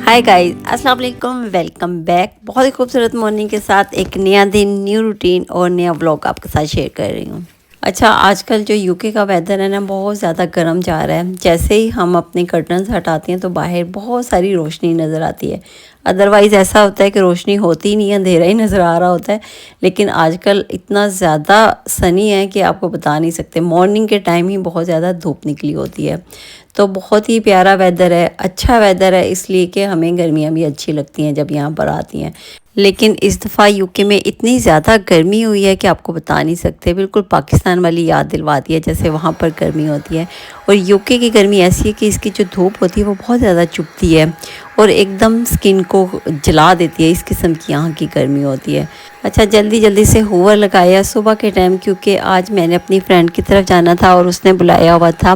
Hi guys, अस्सलाम वालेकुम, welcome back. बहुत ही खूबसूरत मॉर्निंग के साथ एक नया दिन, न्यू रूटीन और नया व्लॉग आपके साथ शेयर कर रही हूँ। अच्छा, आजकल जो यूके का वेदर है ना, बहुत ज़्यादा गर्म जा रहा है। जैसे ही हम अपने कर्टन्स हटाते हैं तो बाहर बहुत सारी रोशनी नज़र आती है। अदरवाइज़ ऐसा होता है कि रोशनी होती ही नहीं है, अंधेरा ही नज़र आ रहा होता है। लेकिन आजकल इतना ज़्यादा सनी है कि आपको बता नहीं सकते। मॉर्निंग के टाइम ही बहुत ज़्यादा धूप निकली होती है। तो बहुत ही प्यारा वेदर है, अच्छा वेदर है, इसलिए कि हमें गर्मियाँ भी अच्छी लगती हैं जब यहाँ पर आती हैं। लेकिन इस दफ़ा यूके में इतनी ज़्यादा गर्मी हुई है कि आपको बता नहीं सकते। बिल्कुल पाकिस्तान वाली याद दिलवा दी है जैसे वहाँ पर गर्मी होती है। और यूके की गर्मी ऐसी है कि इसकी जो धूप होती है वो बहुत ज़्यादा चुभती है और एकदम स्किन को जला देती है। इस किस्म की यहाँ की गर्मी होती है। अच्छा, जल्दी जल्दी से हूवर लगाया सुबह के टाइम, क्योंकि आज मैंने अपनी फ्रेंड की तरफ जाना था और उसने बुलाया हुआ था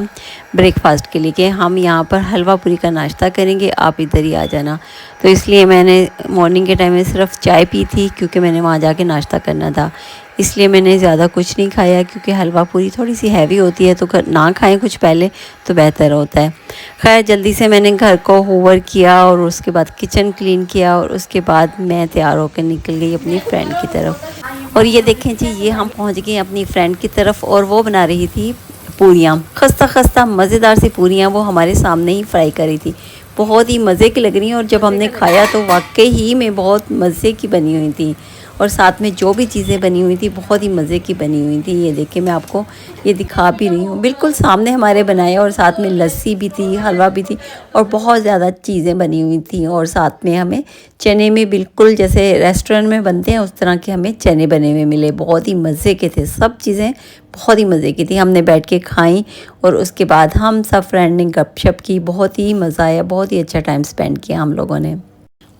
ब्रेकफास्ट के लिए कि हम यहाँ पर हलवा पूरी का नाश्ता करेंगे, आप इधर ही आ जाना। तो इसलिए मैंने मॉर्निंग के टाइम में सिर्फ चाय पी थी, क्योंकि मैंने वहाँ जाके नाश्ता करना था। इसलिए मैंने ज़्यादा कुछ नहीं खाया, क्योंकि हलवा पूरी थोड़ी सी हैवी होती है, तो ना खाएं कुछ पहले तो बेहतर होता है। खैर, जल्दी से मैंने घर को हूवर किया और उसके बाद किचन क्लीन किया और उसके बाद मैं तैयार होकर निकल गई अपनी फ्रेंड की तरफ। और ये देखें जी, ये हम पहुँच गए अपनी फ्रेंड की तरफ और वो बना रही थी पूरियाँ। खस्ता खस्ता मज़ेदार सी पूरियाँ वो हमारे सामने ही फ्राई करी थी। बहुत ही मज़े की लग रही हैं और जब हमने खाया तो वाकई ही में बहुत मज़े की बनी हुई थी। और साथ में जो भी चीज़ें बनी हुई थी बहुत ही मज़े की बनी हुई थी। ये देखिए, मैं आपको ये दिखा भी रही हूँ, बिल्कुल सामने हमारे बनाया। और साथ में लस्सी भी थी, हलवा भी थी और बहुत ज़्यादा चीज़ें बनी हुई थी। और साथ में हमें चने में बिल्कुल जैसे रेस्टोरेंट में बनते हैं उस तरह के हमें चने बने हुए मिले। बहुत ही मज़े के थे, सब चीज़ें बहुत ही मज़े की थी। हमने बैठ के खाई और उसके बाद हम सब फ्रेंड ने गपशप की। बहुत ही मज़ा आया, बहुत ही अच्छा टाइम स्पेंड किया हम लोगों ने।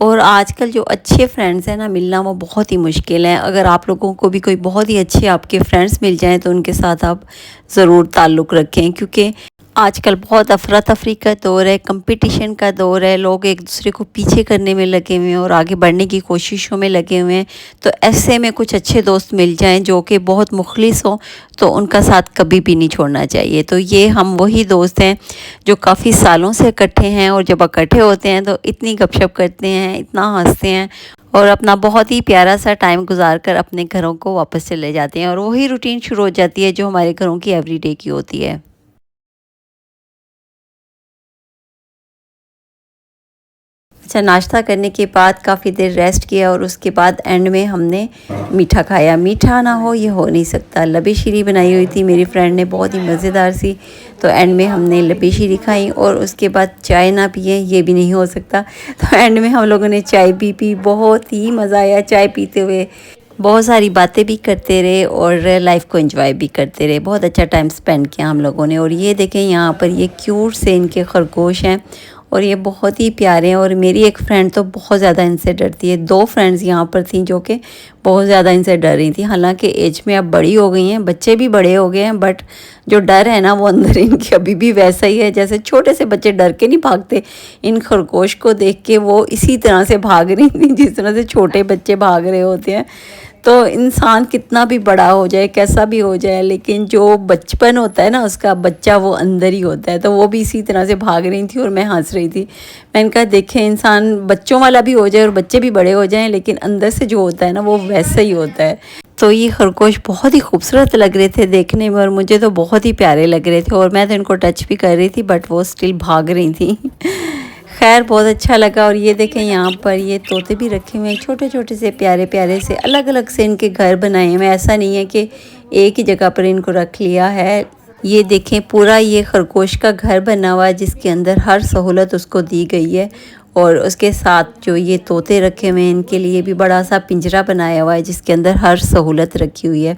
और आजकल जो अच्छे फ्रेंड्स हैं ना, मिलना वो बहुत ही मुश्किल है। अगर आप लोगों को भी कोई बहुत ही अच्छे आपके फ्रेंड्स मिल जाएं तो उनके साथ आप ज़रूर ताल्लुक़ रखें, क्योंकि आजकल बहुत अफरा तफरी का दौर है, कंपटीशन का दौर है। लोग एक दूसरे को पीछे करने में लगे हुए हैं और आगे बढ़ने की कोशिशों में लगे हुए हैं। तो ऐसे में कुछ अच्छे दोस्त मिल जाएं जो कि बहुत मुखलिस हों तो उनका साथ कभी भी नहीं छोड़ना चाहिए। तो ये हम वही दोस्त हैं जो काफ़ी सालों से इकट्ठे हैं और जब इकट्ठे होते हैं तो इतनी गपशप करते हैं, इतना हंसते हैं और अपना बहुत ही प्यारा सा टाइम गुजार कर अपने घरों को वापस चले जाते हैं। और वही रूटीन शुरू हो जाती है जो हमारे घरों की एवरीडे की होती है। अच्छा, नाश्ता करने के बाद काफ़ी देर रेस्ट किया और उसके बाद एंड में हमने मीठा खाया। मीठा ना हो ये हो नहीं सकता। लबे शीरी बनाई हुई थी मेरी फ्रेंड ने, बहुत ही मज़ेदार सी। तो एंड में हमने लबे शीरी खाई और उसके बाद चाय ना पिए ये भी नहीं हो सकता। तो एंड में हम लोगों ने चाय पी। बहुत ही मज़ा आया चाय पीते हुए। बहुत सारी बातें भी करते रहे और लाइफ को एंजॉय भी करते रहे। बहुत अच्छा टाइम स्पेंड किया हम लोगों ने। और ये देखें, यहाँ पर ये क्यूट से इनके खरगोश हैं और ये बहुत ही प्यारे हैं। और मेरी एक फ्रेंड तो बहुत ज़्यादा इनसे डरती है। दो फ्रेंड्स यहाँ पर थीं जो कि बहुत ज़्यादा इनसे डर रही थी। हालांकि एज में अब बड़ी हो गई हैं, बच्चे भी बड़े हो गए हैं, बट जो डर है ना वो अंदर इनके अभी भी वैसा ही है जैसे छोटे से बच्चे डर के नहीं भागते। इन खरगोश को देख के वो इसी तरह से भाग रही थी जिस तरह से छोटे बच्चे भाग रहे होते हैं। तो इंसान कितना भी बड़ा हो जाए, कैसा भी हो जाए, लेकिन जो बचपन होता है ना उसका बच्चा वो अंदर ही होता है। तो वो भी इसी तरह से भाग रही थी और मैं हंस रही थी। मैंने कहा देखें, इंसान बच्चों वाला भी हो जाए और बच्चे भी बड़े हो जाएं, लेकिन अंदर से जो होता है ना वो वैसा ही होता है। तो ये खरगोश बहुत ही खूबसूरत लग रहे थे देखने में और मुझे तो बहुत ही प्यारे लग रहे थे। और मैं तो इनको टच भी कर रही थी बट वो स्टिल भाग रही थी। खैर, बहुत अच्छा लगा। और ये देखें, यहाँ पर ये तोते भी रखे हुए हैं, छोटे छोटे से प्यारे प्यारे से। अलग अलग से इनके घर बनाए हुए, ऐसा नहीं है कि एक ही जगह पर इनको रख लिया है। ये देखें, पूरा ये खरगोश का घर बना हुआ है जिसके अंदर हर सहूलत उसको दी गई है। और उसके साथ जो ये तोते रखे हुए हैं इनके लिए भी बड़ा सा पिंजरा बनाया हुआ है जिसके अंदर हर सहूलत रखी हुई है।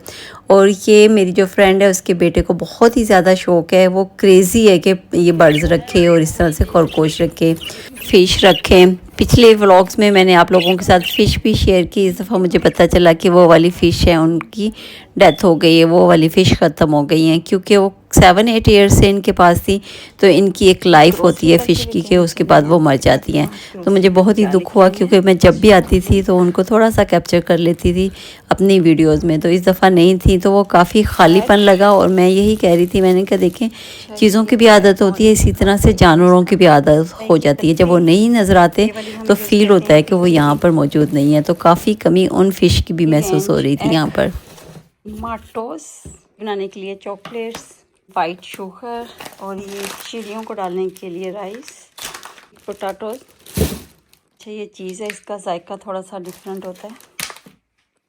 और ये मेरी जो फ्रेंड है उसके बेटे को बहुत ही ज़्यादा शौक़ है, वो क्रेज़ी है कि ये बर्ड्स रखे और इस तरह से खरगोश रखे, फ़िश रखें। पिछले व्लॉग्स में मैंने आप लोगों के साथ फ़िश भी शेयर की। इस दफ़ा मुझे पता चला कि वो वाली फ़िश है उनकी डेथ हो गई है, वो वाली फ़िश ख़त्म हो गई हैं, क्योंकि वो 7-8 ईयर्स से इनके पास थी। तो इनकी एक लाइफ होती है फ़िश की कि उसके बाद वो मर जाती हैं। तो मुझे बहुत ही दुख हुआ, क्योंकि मैं जब भी आती थी तो उनको थोड़ा सा कैप्चर कर लेती थी अपनी वीडियोज़ में। तो इस दफ़ा नहीं थी तो वो काफ़ी खालीपन लगा। और मैं यही कह रही थी, मैंने कहा देखें, चीज़ों की भी आदत होती है, इसी तरह से जानवरों की भी आदत हो जाती है। जब वो नहीं नज़र आते तो फील होता है कि वो यहाँ पर मौजूद नहीं है। तो काफ़ी कमी उन फ़िश की भी महसूस हो रही थी यहाँ पर। माटोस बनाने के लिए चॉकलेट्स, वाइट शुगर और ये चिड़ियों को डालने के लिए राइस, पोटैटोज। अच्छा ये चीज़ है, इसका जायका थोड़ा सा डिफरेंट होता है।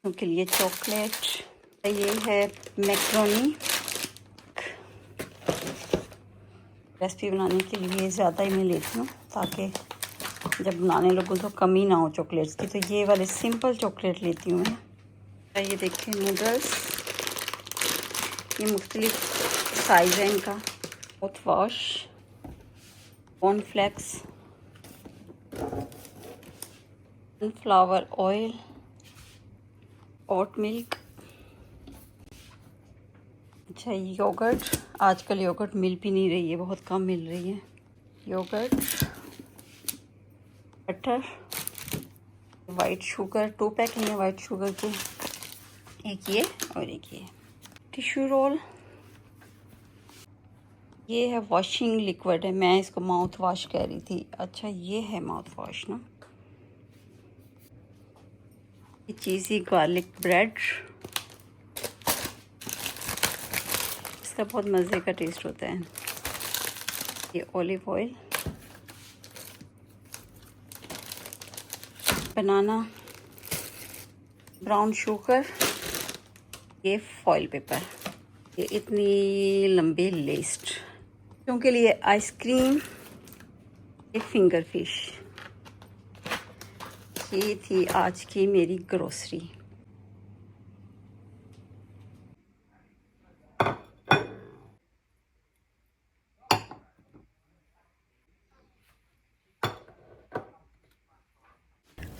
उनके लिए चॉकलेट, ये है मैक्रोनी। रेसिपी बनाने के लिए ज़्यादा ही मैं लेती हूँ ताकि जब बनाने लगूँ तो कमी ना हो चॉकलेट्स की। तो ये वाले सिंपल चॉकलेट लेती हूँ मैं। ये देखिए नूडल्स, ये मुख्तलिफ साइज़ है इनका। Mouth wash, cornflakes, sunflower oil, oat milk. अच्छा योगर्ट, आजकल योगर्ट मिल भी नहीं रही है, बहुत कम मिल रही है। Yoghurt, butter, white sugar, 2 packing है वाइट शुगर के, एक ये और एक ये। टिश्यू रोल, ये है वॉशिंग लिक्विड है, मैं इसको माउथ वॉश कह रही थी। अच्छा ये है माउथ वॉश ना। ये चीज़ी गार्लिक ब्रेड, इसका बहुत मज़े का टेस्ट होता है। ये ऑलिव ऑयल, बनाना, ब्राउन शुगर, ये फॉइल पेपर, ये इतनी लंबी लिस्ट। बच्चों के लिए आइसक्रीम, ये फिंगर फिश। ये थी आज की मेरी ग्रोसरी।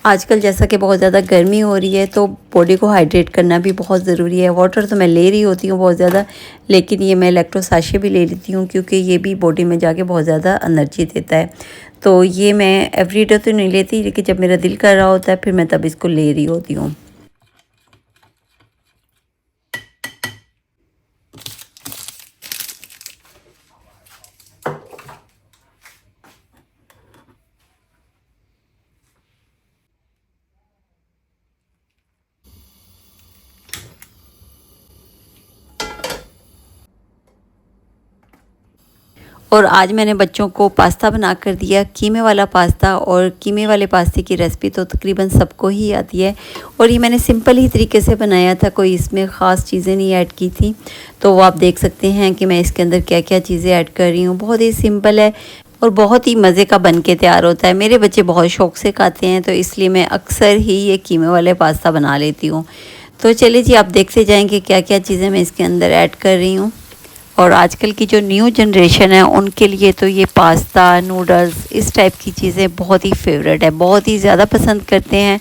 आजकल जैसा कि बहुत ज़्यादा गर्मी हो रही है तो बॉडी को हाइड्रेट करना भी बहुत ज़रूरी है। वाटर तो मैं ले रही होती हूँ बहुत ज़्यादा, लेकिन ये मैं लैक्टो साशे भी ले लेती हूँ क्योंकि ये भी बॉडी में जाके बहुत ज़्यादा एनर्जी देता है। तो ये मैं एवरीडे तो नहीं लेती, लेकिन जब मेरा दिल कर रहा होता है फिर मैं तब इसको ले रही होती हूँ। और आज मैंने बच्चों को पास्ता बना कर दिया, कीमे वाला पास्ता। और कीमे वाले पास्ते की रेसिपी तो तकरीबन सबको ही आती है और ये मैंने सिंपल ही तरीके से बनाया था, कोई इसमें ख़ास चीज़ें नहीं ऐड की थी। तो वो आप देख सकते हैं कि मैं इसके अंदर क्या क्या चीज़ें ऐड कर रही हूँ। बहुत ही सिंपल है और बहुत ही मज़े का बन के तैयार होता है। मेरे बच्चे बहुत शौक़ से खाते हैं तो इसलिए मैं अक्सर ही ये कीमे वाले पास्ता बना लेती हूँ। तो चलिए जी, आप देखते जाएँगे क्या क्या चीज़ें मैं इसके अंदर ऐड कर रही हूँ। और आजकल की जो न्यू जनरेशन है उनके लिए तो ये पास्ता, नूडल्स, इस टाइप की चीज़ें बहुत ही फेवरेट है, बहुत ही ज़्यादा पसंद करते हैं।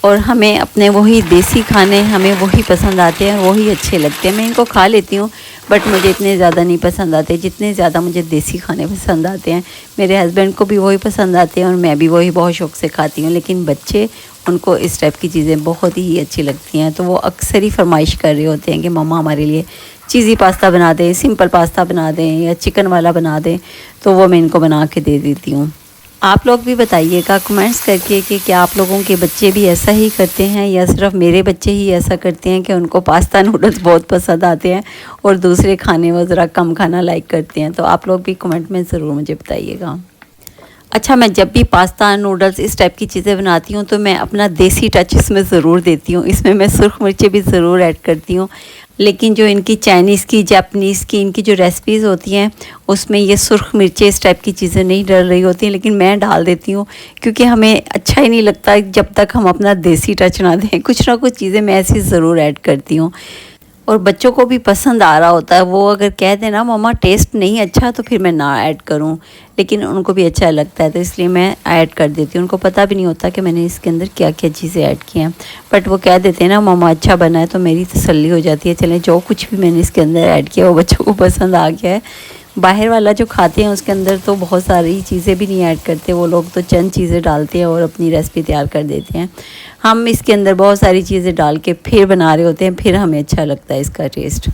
और हमें अपने वही देसी खाने हमें वही पसंद आते हैं, वही अच्छे लगते हैं। मैं इनको खा लेती हूँ बट मुझे इतने ज़्यादा नहीं पसंद आते जितने ज़्यादा मुझे देसी खाने पसंद आते हैं। मेरे हस्बैंड को भी वही पसंद आते हैं और मैं भी वही बहुत शौक़ से खाती हूँ। लेकिन बच्चे, उनको इस टाइप की चीज़ें बहुत ही अच्छी लगती हैं, तो वो अक्सर ही फरमाइश कर रहे होते हैं कि मम्मा हमारे लिए चीज़ी पास्ता बना दें, सिंपल पास्ता बना दें या चिकन वाला बना दें। तो वो मैं इनको बना के दे देती हूँ। आप लोग भी बताइएगा कमेंट्स करके कि क्या आप लोगों के बच्चे भी ऐसा ही करते हैं या सिर्फ मेरे बच्चे ही ऐसा करते हैं कि उनको पास्ता नूडल्स बहुत पसंद आते हैं और दूसरे खाने वो ज़रा कम खाना लाइक करते हैं। तो आप लोग भी कमेंट में ज़रूर मुझे बताइएगा। अच्छा, मैं जब भी पास्ता, नूडल्स इस टाइप की चीज़ें बनाती हूँ तो मैं अपना देसी टच इसमें ज़रूर देती हूँ। इसमें मैं सुर्ख मिर्चें भी ज़रूर ऐड करती हूँ। लेकिन जो इनकी चाइनीज़ की, जापानीज़ की इनकी जो रेसिपीज़ होती हैं उसमें ये सुर्ख मिर्चें इस टाइप की चीज़ें नहीं डल रही होती हैं, लेकिन मैं डाल देती हूँ क्योंकि हमें अच्छा ही नहीं लगता जब तक हम अपना देसी टच ना दें। कुछ ना कुछ चीज़ें मैं ऐसी ज़रूर ऐड करती हूँ और बच्चों को भी पसंद आ रहा होता है। वो अगर कह दें ना मम्मा टेस्ट नहीं अच्छा, तो फिर मैं ना ऐड करूं, लेकिन उनको भी अच्छा लगता है तो इसलिए मैं ऐड कर देती हूँ। उनको पता भी नहीं होता कि मैंने इसके अंदर क्या क्या चीज़ें ऐड की हैं, बट वो कह देते हैं ना मम्मा अच्छा बना है, तो मेरी तसल्ली हो जाती है। चलें, जो कुछ भी मैंने इसके अंदर ऐड किया वो बच्चों को पसंद आ गया है। बाहर वाला जो खाते हैं उसके अंदर तो बहुत सारी चीज़ें भी नहीं ऐड करते, वो लोग तो चंद चीज़ें डालते हैं और अपनी रेसिपी तैयार कर देते हैं। हम इसके अंदर बहुत सारी चीज़ें डाल के फिर बना रहे होते हैं, फिर हमें अच्छा लगता है इसका टेस्ट।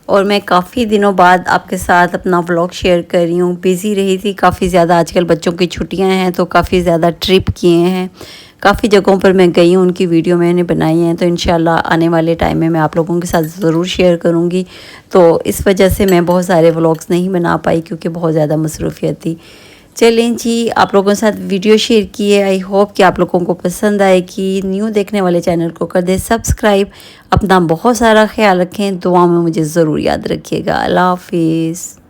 और मैं काफ़ी दिनों बाद आपके साथ अपना व्लॉग शेयर कर रही हूँ। बिज़ी रही थी काफ़ी ज़्यादा, आजकल बच्चों की छुट्टियां हैं तो काफ़ी ज़्यादा ट्रिप किए हैं, काफ़ी जगहों पर मैं गई हूँ, उनकी वीडियो मैंने बनाई हैं। तो इंशाल्लाह आने वाले टाइम में मैं आप लोगों के साथ ज़रूर शेयर करूँगी। तो इस वजह से मैं बहुत सारे व्लॉग्स नहीं बना पाई क्योंकि बहुत ज़्यादा मसरूफियत थी। चलें जी, आप लोगों के साथ वीडियो शेयर की है। आई होप कि आप लोगों को पसंद आएगी। न्यू देखने वाले चैनल को कर दें सब्सक्राइब। अपना बहुत सारा ख्याल रखें, दुआ में मुझे ज़रूर याद रखिएगा। अल्लाह हाफिज़।